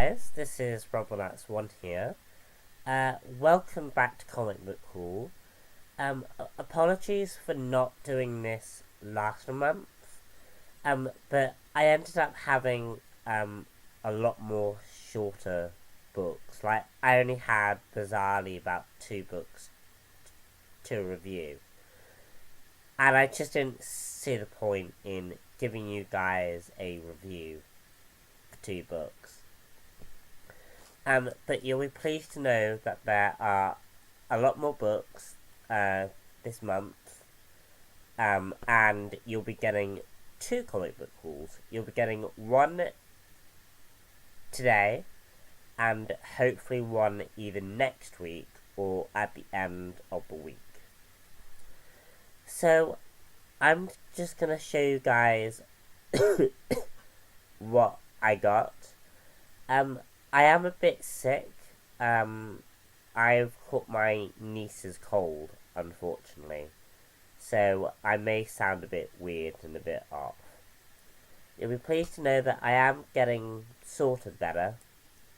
guys, this is RobloX1 here. Welcome back to Comic Book Haul. Apologies for not doing this last month. But I ended up having a lot more shorter books. Like, I only had, bizarrely, about 2 books to review. And I just didn't see the point in giving you guys a review for 2 books. But you'll be pleased to know that there are a lot more books this month. And you'll be getting 2 comic book hauls. You'll be getting one today, and hopefully one either next week or at the end of the week. So, I'm just gonna show you guys what I got. I am a bit sick. I've caught my niece's cold, unfortunately. So I may sound a bit weird and a bit off. You'll be pleased to know that I am getting sort of better.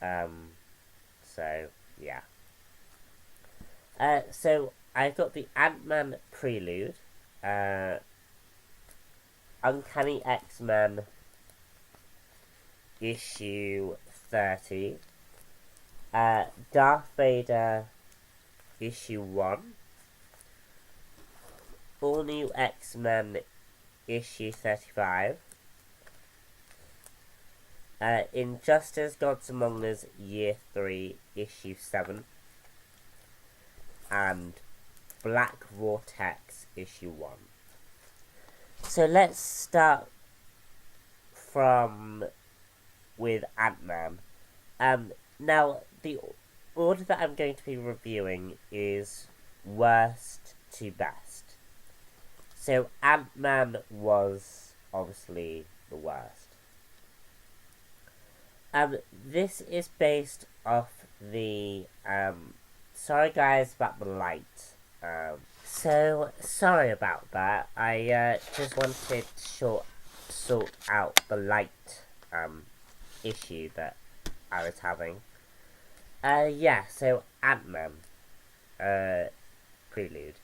So, yeah. So I've got the Ant-Man Prelude, Uncanny X-Men issue 30, Darth Vader issue 1, All New X-Men issue 35, Injustice Gods Among Us year 3 issue 7, and Black Vortex issue 1. So let's start with Ant-Man. Now, the order that I'm going to be reviewing is worst to best. So, Ant-Man was obviously the worst. This is based off the, sorry guys about the light. So, sorry about that. I, just wanted to sort out the light, issue that I was having. Yeah, so Ant-Man, Prelude.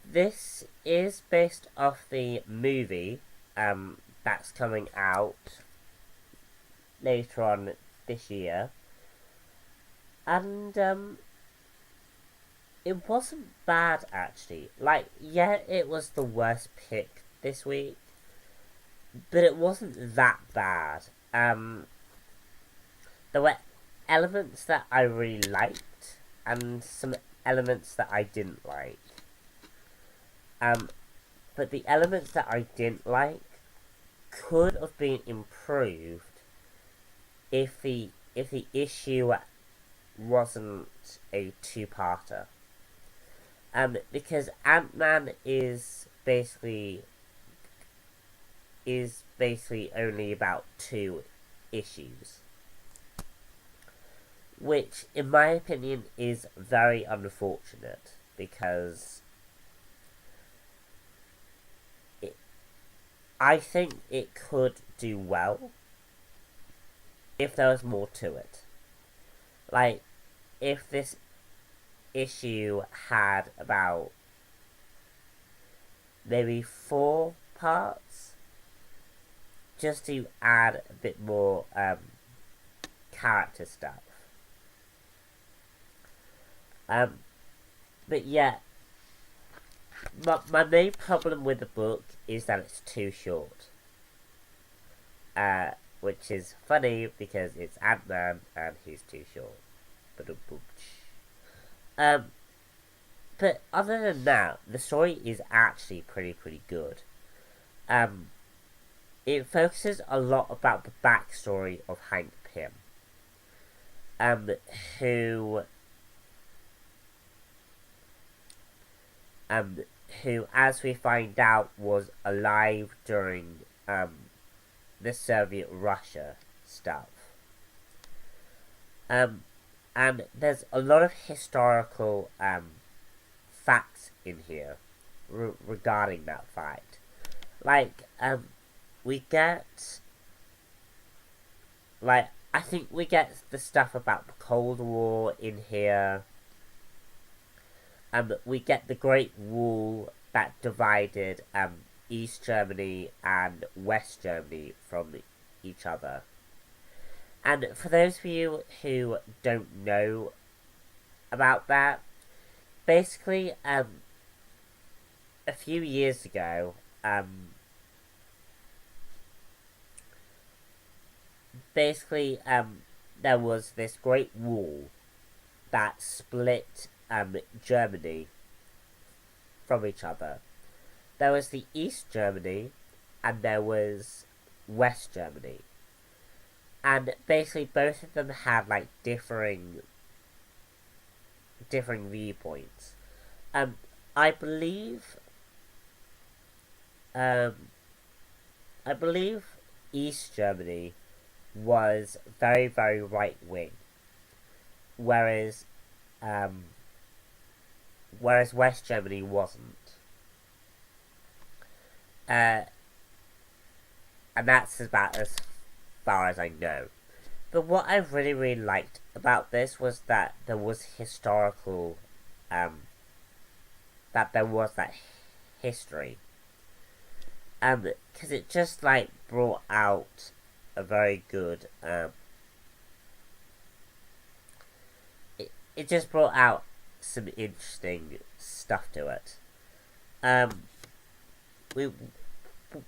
This is based off the movie, that's coming out later on this year. And, it wasn't bad, actually. Like, yeah, it was the worst pick this week, but it wasn't that bad. There were elements that I really liked, and some elements that I didn't like. But the elements that I didn't like could have been improved if the issue wasn't a 2-parter. Because Ant-Man is basically only about 2 issues, which, in my opinion, is very unfortunate, because I think it could do well if there was more to it. Like, if this issue had about maybe 4 parts, just to add a bit more character stuff. But yeah, my main problem with the book is that it's too short. Which is funny because it's Ant-Man and he's too short. But other than that, the story is actually pretty good. It focuses a lot about the backstory of Hank Pym, who, as we find out, was alive during the Soviet Russia stuff. And there's a lot of historical facts in here regarding that fight. Like, we get, like, I think we get the stuff about the Cold War in here. We get the Great Wall that divided East Germany and West Germany from each other. And for those of you who don't know about that, basically, a few years ago, there was this Great Wall that split Germany from each other. There was the East Germany, and there was West Germany. And basically both of them had like differing viewpoints. I believe I believe East Germany was very, very right wing, whereas West Germany wasn't. And that's about as far as I know. But what I really, really liked about this was that there was historical, that there was that history. Because it just, like, brought out a very good, it just brought out some interesting stuff to it.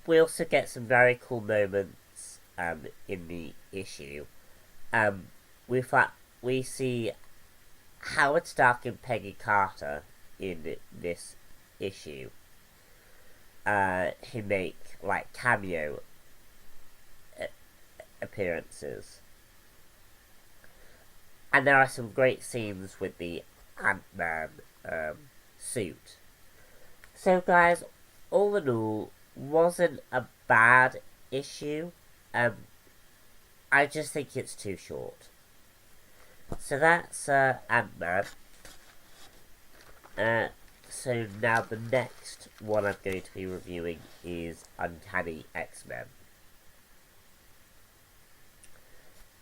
We also get some very cool moments, in the issue. We see Howard Stark and Peggy Carter in this issue, who make like cameo appearances, and there are some great scenes with the Ant-Man suit. So, guys, all in all, wasn't a bad issue. I just think it's too short. So that's Ant-Man. So now the next one I'm going to be reviewing is Uncanny X-Men.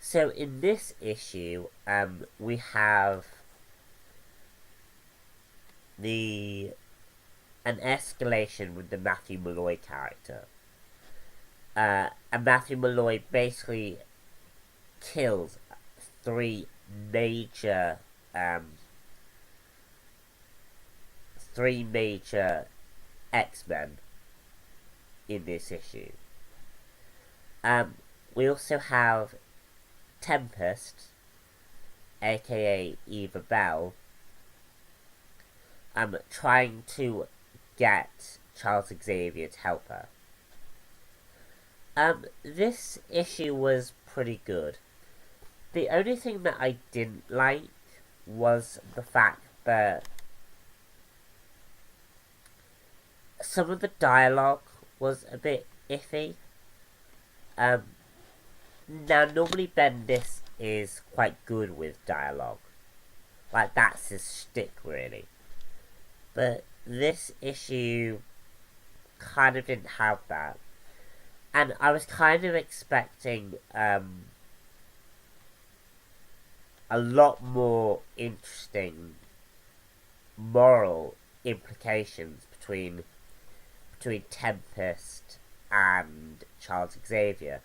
So in this issue, we have an escalation with the Matthew Malloy character. And Matthew Malloy basically kills three major X-Men in this issue. We also have Tempest, aka Eva Bell, trying to get Charles Xavier to help her. This issue was pretty good. The only thing that I didn't like was the fact that some of the dialogue was a bit iffy. Now, normally Bendis is quite good with dialogue. Like, that's his shtick, really. But this issue kind of didn't have that. And I was kind of expecting a lot more interesting moral implications between Tempest and Charles Xavier,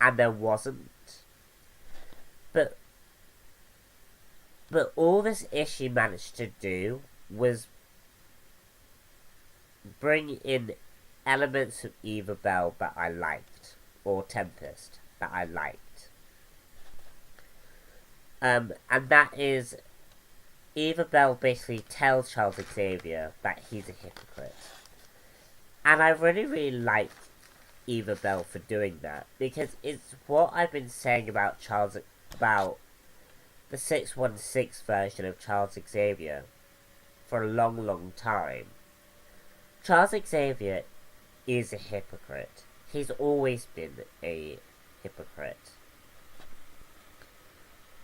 and there wasn't. But all this issue managed to do was bring in elements of Eva Bell that I liked, or Tempest that I liked. And that is, Eva Bell basically tells Charles Xavier that he's a hypocrite. And I really, really like Eva Bell for doing that, because it's what I've been saying about the 616 version of Charles Xavier for a long, long time. Charles Xavier is a hypocrite. He's always been a hypocrite.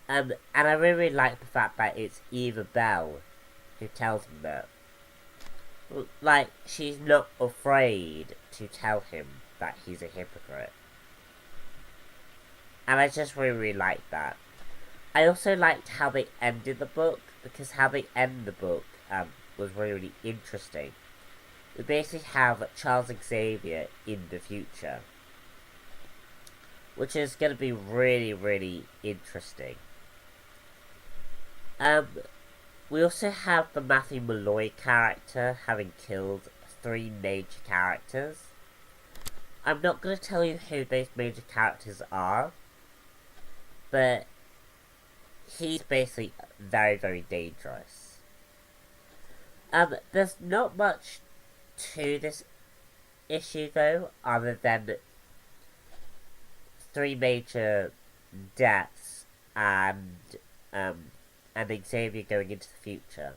And I really like the fact that it's Eva Bell who tells him that. Like, she's not afraid to tell him that he's a hypocrite. And I just really, really liked that. I also liked how they ended the book, because how they end the book was really, really interesting. We basically have Charles Xavier in the future, which is going to be really, really interesting. We also have the Matthew Malloy character having killed 3 major characters. I'm not going to tell you who those major characters are, but he's basically very, very dangerous. There's not much to this issue, though, other than 3 major deaths and Xavier going into the future.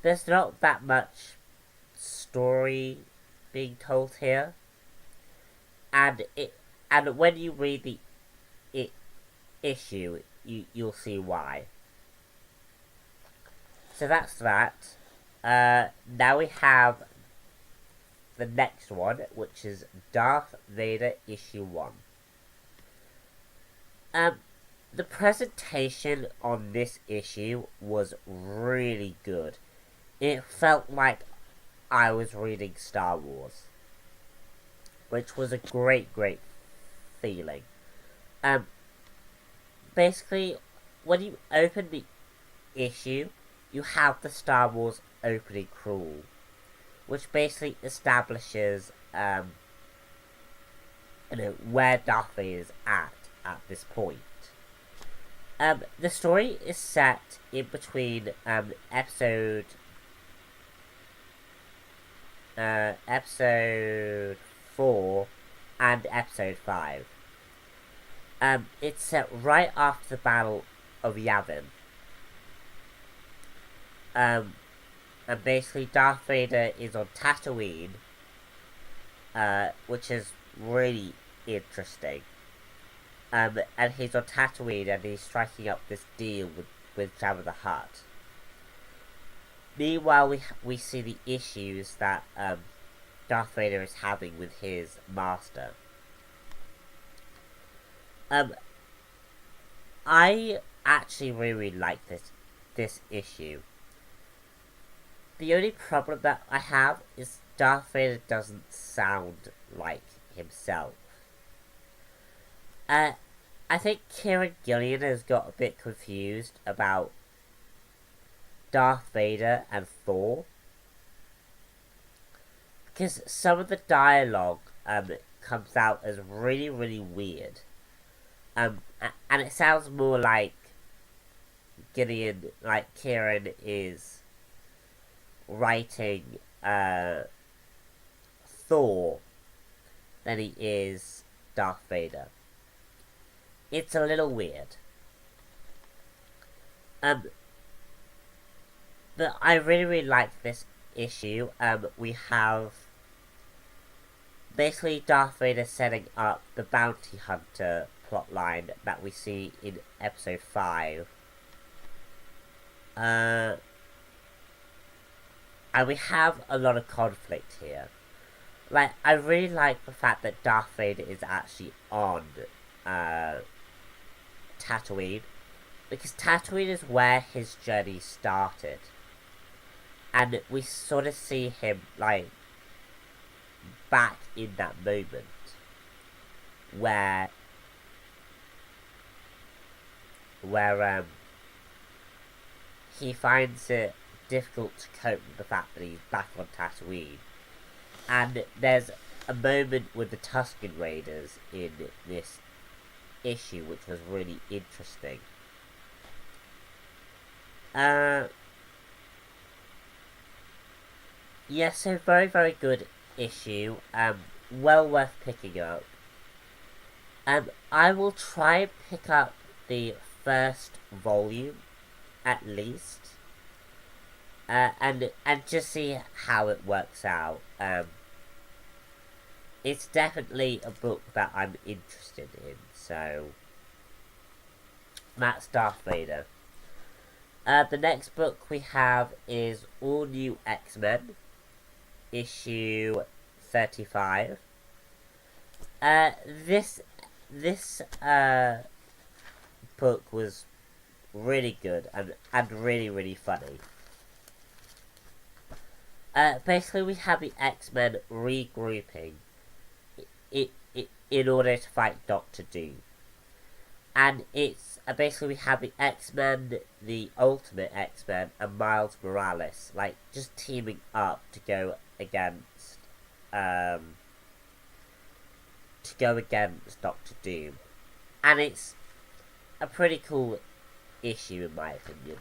There's not that much story being told here, and when you read the issue, you'll see why. So that's that. Now we have the next one, which is Darth Vader issue 1. The presentation on this issue was really good. It felt like I was reading Star Wars, which was a great, great feeling. Basically, when you open the issue, you have the Star Wars opening crawl, which basically establishes where Darth Vader is at this point. The story is set in between episode 4 and episode 5. It's set right after the Battle of Yavin. And basically Darth Vader is on Tatooine, which is really interesting. And he's on Tatooine and he's striking up this deal with Jabba the Hutt. Meanwhile, we see the issues that Darth Vader is having with his master. I actually really like this issue. The only problem that I have is Darth Vader doesn't sound like himself. I think Kieran Gillian has got a bit confused about Darth Vader and Thor, because some of the dialogue comes out as really, really weird. And it sounds more like Kieran is writing Thor than he is Darth Vader. It's a little weird. But I really, really like this issue. We have basically Darth Vader setting up the bounty hunter plotline that we see in episode 5. And we have a lot of conflict here. I really like the fact that Darth Vader is actually on Tatooine, because Tatooine is where his journey started. And we sort of see him, back in that moment where he finds it difficult to cope with the fact that he's back on Tatooine. And there's a moment with the Tusken Raiders in this issue which was really interesting. Yeah, so very, very good issue. Well worth picking up. I will try and pick up the first volume, at least. And just see how it works out. It's definitely a book that I'm interested in, so that's Darth Vader. The next book we have is All New X-Men, issue 35. This this book was really good and really, really funny. Basically, we have the X-Men regrouping in order to fight Doctor Doom. And it's basically we have the X-Men, the Ultimate X-Men, and Miles Morales, like, just teaming up to go against Doctor Doom. And it's a pretty cool issue, in my opinion.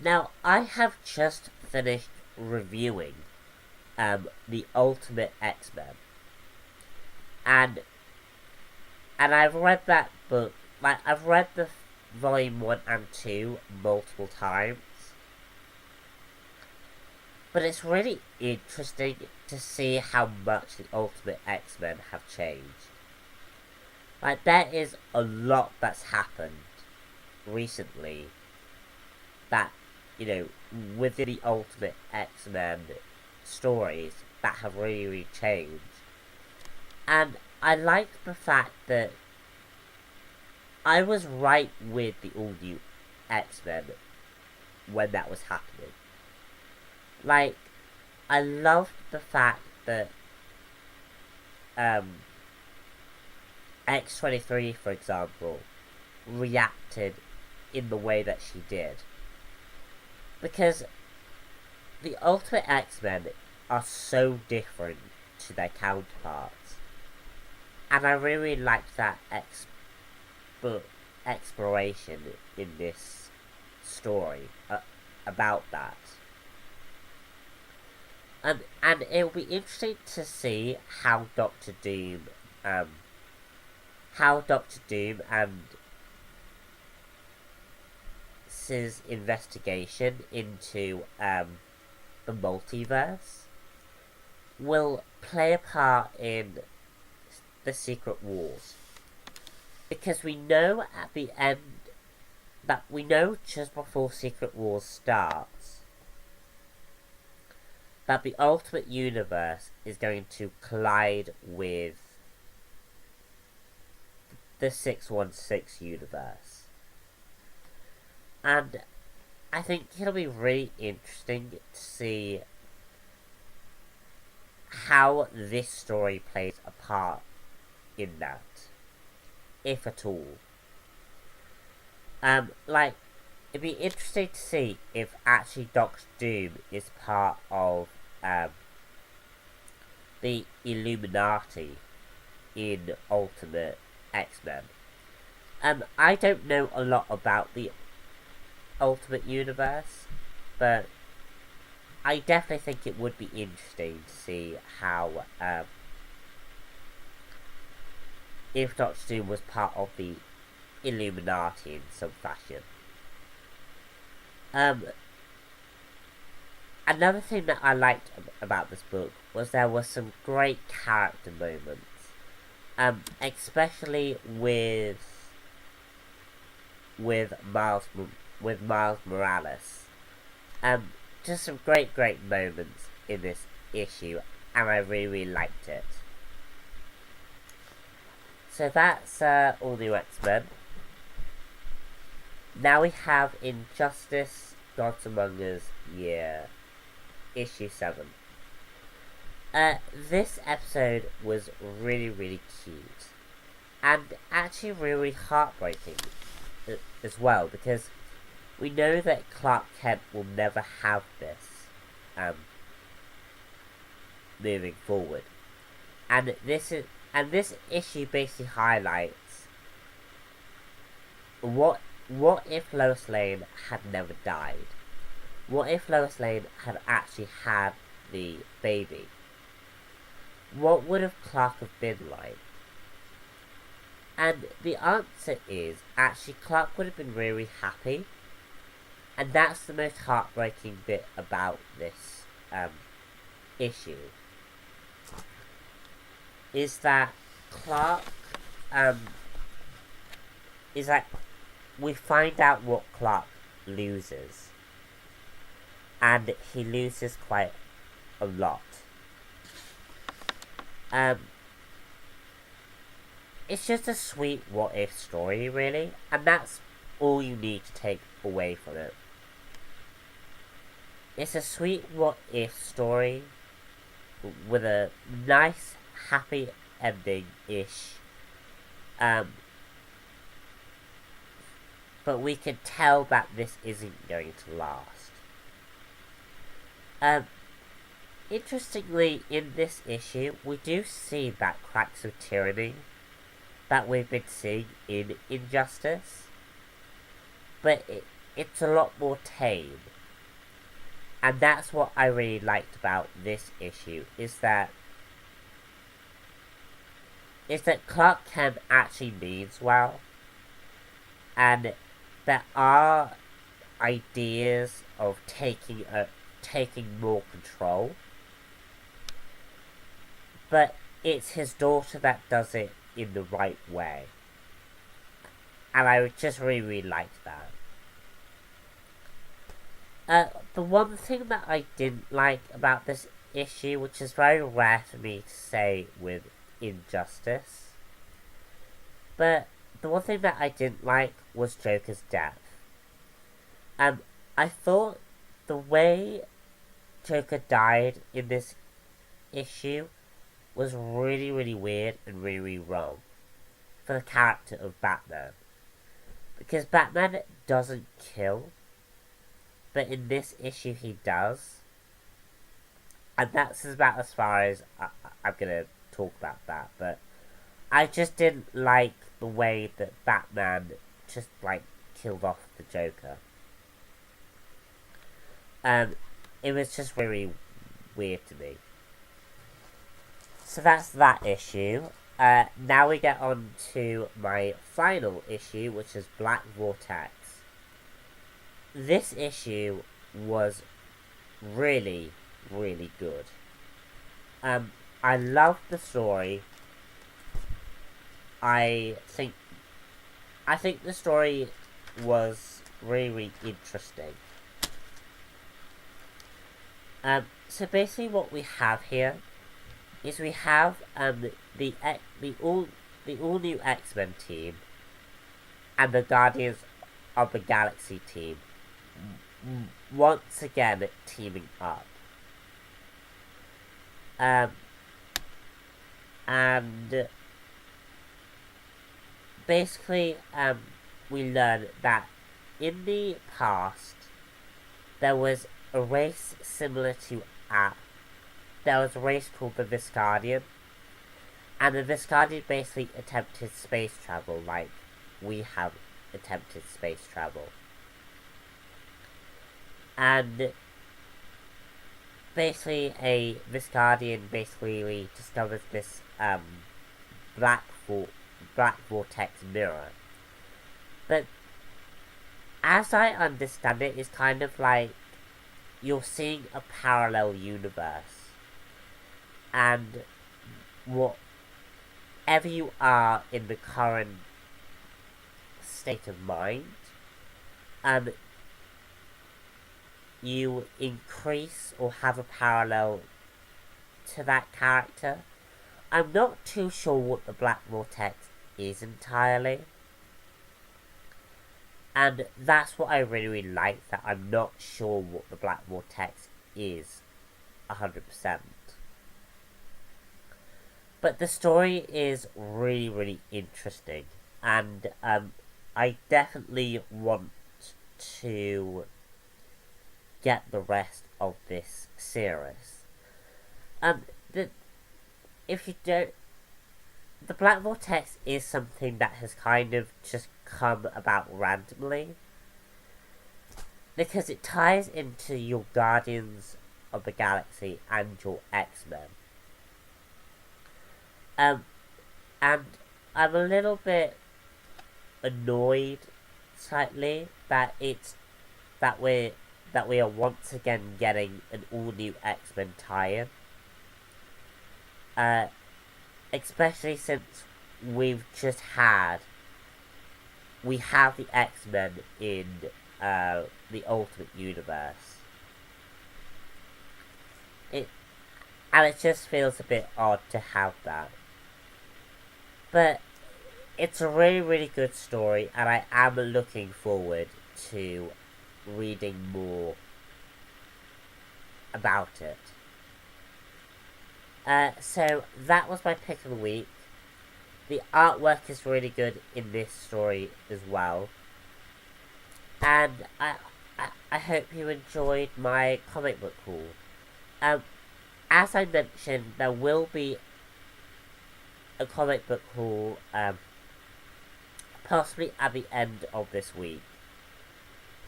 Now, I have just finished reviewing the Ultimate X-Men. And I've read that book, like, I've read the volume 1 and 2 multiple times. But it's really interesting to see how much the Ultimate X-Men have changed. Like, there is a lot that's happened recently that, you know, within the Ultimate X-Men stories that have really, really changed. And I like the fact that I was right with the all-new X-Men when that was happening. Like, I loved the fact that X-23, for example, reacted in the way that she did. Because the Ultimate X-Men are so different to their counterparts. And I really liked that exploration in this story about that. And it'll be interesting to see how Doctor Doom and his investigation into the multiverse will play a part in the Secret Wars. Because we know at the end, that we know just before Secret Wars starts, that the Ultimate Universe is going to collide with the 616 universe. And I think it'll be really interesting to see how this story plays a part in that, if at all. Like, it'd be interesting to see if actually Doctor Doom is part of the Illuminati in Ultimate X-Men. I don't know a lot about the Ultimate Universe, but I definitely think it would be interesting to see how if Doctor Doom was part of the Illuminati in some fashion. Another thing that I liked about this book was there were some great character moments, especially with Miles Morales. Just some great moments in this issue, and I really liked it. So that's all new X-Men. Now we have Injustice, Gods Among Us Year, issue 7. This episode was really, really cute. And actually really heartbreaking as well, because we know that Clark Kent will never have this moving forward. And this issue basically highlights what if Lois Lane had never died? What if Lois Lane had actually had the baby? What would have Clark have been like? And the answer is, actually, Clark would have been really happy. And that's the most heartbreaking bit about this issue. Is that Clark, is that we find out what Clark loses. And he loses quite a lot. it's just a sweet what if story, really, and that's all you need to take away from it. It's a sweet what if story with a nice, happy ending ish. But we can tell that this isn't going to last. Interestingly, in this issue, we do see that cracks of tyranny that we've been seeing in Injustice, but it's a lot more tame. And that's what I really liked about this issue, is that Clark Kent actually means well, and there are ideas of taking more control, but it's his daughter that does it in the right way, and I just really liked that. The one thing that I didn't like about this issue, which is very rare for me to say with Injustice, but the one thing that I didn't like was Joker's death. I thought the way Joker died in this issue was really, really weird and really, really wrong for the character of Batman. Because Batman doesn't kill, but in this issue he does. And that's about as far as I'm going to talk about that. But I just didn't like the way that Batman just, killed off the Joker. It was just really weird to me. So that's that issue. Now we get on to my final issue, which is Black Vortex. This issue was really, really good. I loved the story. I think the story was really, really interesting. So basically what we have here is we have the all new X-Men team and the Guardians of the Galaxy team once again teaming up. And basically we learn that in the past there was a race similar to there was a race called the Viscardian, and the Viscardian basically attempted space travel like we have attempted space travel. And basically a Viscardian basically discovers this black vortex mirror. But as I understand it, it's kind of like you're seeing a parallel universe, and whatever you are in the current state of mind, you increase or have a parallel to that character. I'm not too sure what the Black Vortex is entirely, and that's what I really, really like, that I'm not sure what the Black Vortex is 100%. But the story is really, really interesting, and I definitely want to get the rest of this series. If you don't, the Black Vortex is something that has kind of just come about randomly, because it ties into your Guardians of the Galaxy and your X-Men. And I'm a little bit annoyed slightly that we are once again getting an all-new X-Men tie-in. Especially since we have the X-Men in the Ultimate Universe. It just feels a bit odd to have that. But it's a really, really good story, and I am looking forward to reading more about it. So that was my pick of the week. The artwork is really good in this story as well. And I hope you enjoyed my comic book haul. As I mentioned, there will be a comic book haul, possibly at the end of this week.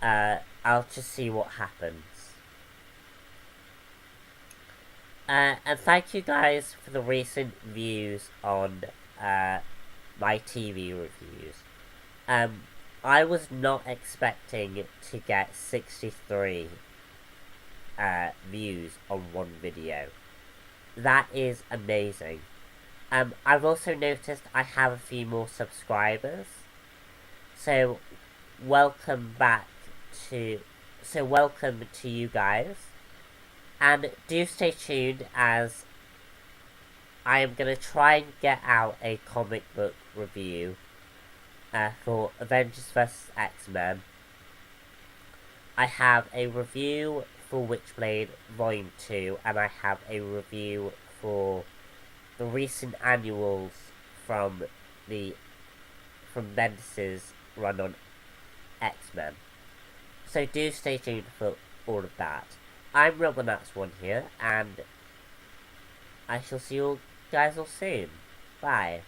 I'll just see what happens. And thank you guys for the recent views on my TV reviews. I was not expecting to get 63 views on one video. That is amazing. I've also noticed I have a few more subscribers. So welcome to you guys. And do stay tuned, as I am going to try and get out a comic book review for Avengers vs. X-Men. I have a review for Witchblade Volume 2, and I have a review for the recent annuals from Bendis' run on X-Men. So do stay tuned for all of that. I'm RubberNuts1 here, and I shall see you guys all soon. Bye.